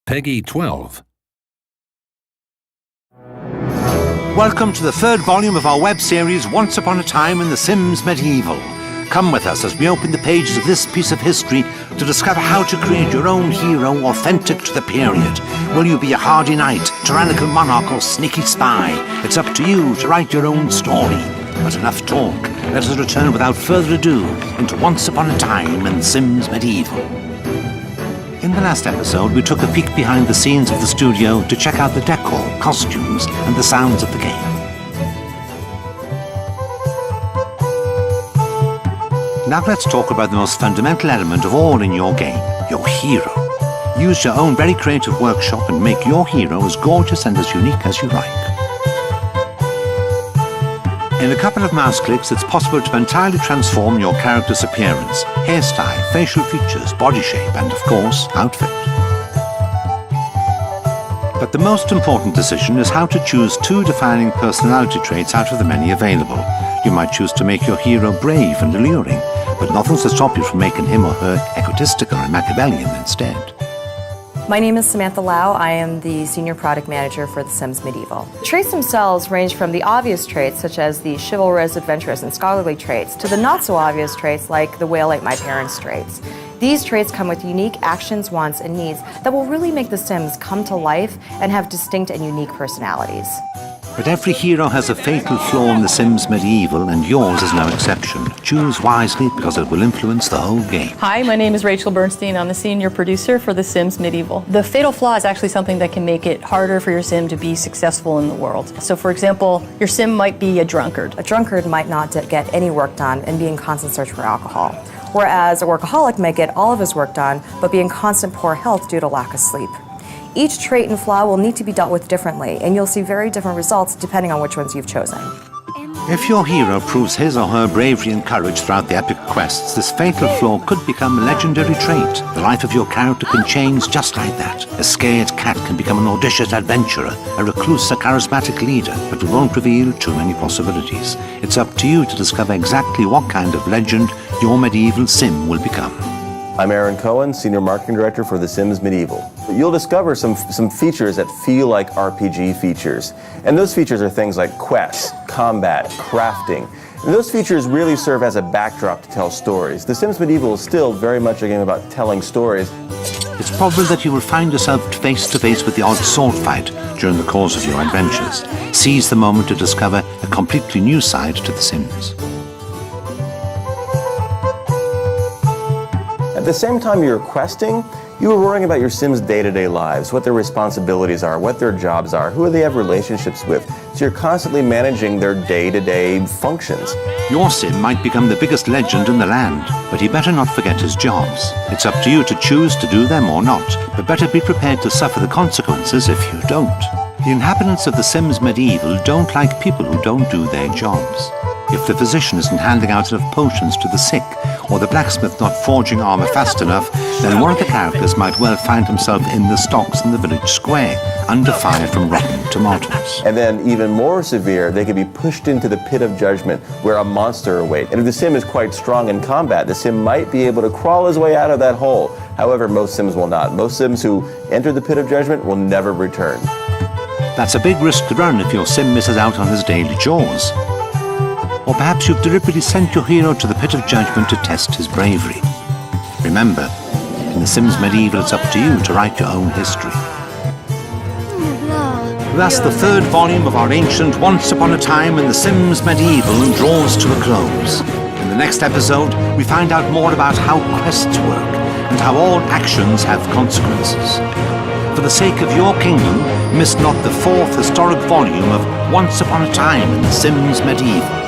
Peggy 12. Welcome to the third volume of our web series, Once Upon a Time in The Sims Medieval. Come with us as we open the pages of this piece of history to discover how to create your own hero authentic to the period. Will you be a hardy knight, tyrannical monarch, or sneaky spy? It's up to you to write your own story. But enough talk. Let us return without further ado into Once Upon a Time in The Sims Medieval. In the last episode, we took a peek behind the scenes of the studio to check out the decor, costumes, and the sounds of the game. Now let's talk about the most fundamental element of all in your game, your hero. Use your own very creative workshop and make your hero as gorgeous and as unique as you like. In a couple of mouse clicks, it's possible to entirely transform your character's appearance, hairstyle, facial features, body shape, and of course, outfit. But the most important decision is how to choose two defining personality traits out of the many available. You might choose to make your hero brave and alluring, but nothing's to stop you from making him or her egotistical or Machiavellian instead. My name is Samantha Lau. I am the Senior Product Manager for The Sims Medieval. The traits themselves range from the obvious traits, such as the chivalrous, adventurous, and scholarly traits, to the not-so-obvious traits like the whale ate my parents traits. These traits come with unique actions, wants, and needs that will really make the Sims come to life and have distinct and unique personalities. But every hero has a fatal flaw in The Sims Medieval, and yours is no exception. Choose wisely because it will influence the whole game. Hi, my name is Rachel Bernstein. I'm the senior producer for The Sims Medieval. The fatal flaw is actually something that can make it harder for your sim to be successful in the world. So for example, your sim might be a drunkard. A drunkard might not get any work done and be in constant search for alcohol, whereas a workaholic might get all of his work done but be in constant poor health due to lack of sleep. Each trait and flaw will need to be dealt with differently, and you'll see very different results depending on which ones you've chosen. If your hero proves his or her bravery and courage throughout the epic quests, this fatal flaw could become a legendary trait. The life of your character can change just like that. A scared cat can become an audacious adventurer, a recluse a charismatic leader, but we won't reveal too many possibilities. It's up to you to discover exactly what kind of legend your medieval sim will become. I'm Aaron Cohen, Senior Marketing Director for The Sims Medieval. You'll discover some features that feel like RPG features. And those features are things like quests, combat, crafting. And those features really serve as a backdrop to tell stories. The Sims Medieval is still very much a game about telling stories. It's probable that you will find yourself face to face with the odd sword fight during the course of your adventures. Seize the moment to discover a completely new side to The Sims. At the same time you're questing, you are worrying about your Sims' day-to-day lives, what their responsibilities are, what their jobs are, who they have relationships with. So you're constantly managing their day-to-day functions. Your sim might become the biggest legend in the land, but he better not forget his jobs. It's up to you to choose to do them or not, but better be prepared to suffer the consequences if you don't. The inhabitants of The Sims Medieval don't like people who don't do their jobs. If the physician isn't handing out enough potions to the sick, or the blacksmith not forging armor fast enough, then one of the characters might well find himself in the stocks in the village square, under fire from rotten tomatoes. And then even more severe, they could be pushed into the pit of judgment where a monster awaits. And if the sim is quite strong in combat, the sim might be able to crawl his way out of that hole. However, most sims will not. Most sims who enter the pit of judgment will never return. That's a big risk to run if your sim misses out on his daily chores. Or perhaps you've deliberately sent your hero to the pit of judgment to test his bravery. Remember, in The Sims Medieval, it's up to you to write your own history. Thus, the third volume of our ancient Once Upon a Time in The Sims Medieval draws to a close. In the next episode, we find out more about how quests work and how all actions have consequences. For the sake of your kingdom, miss not the fourth historic volume of Once Upon a Time in The Sims Medieval.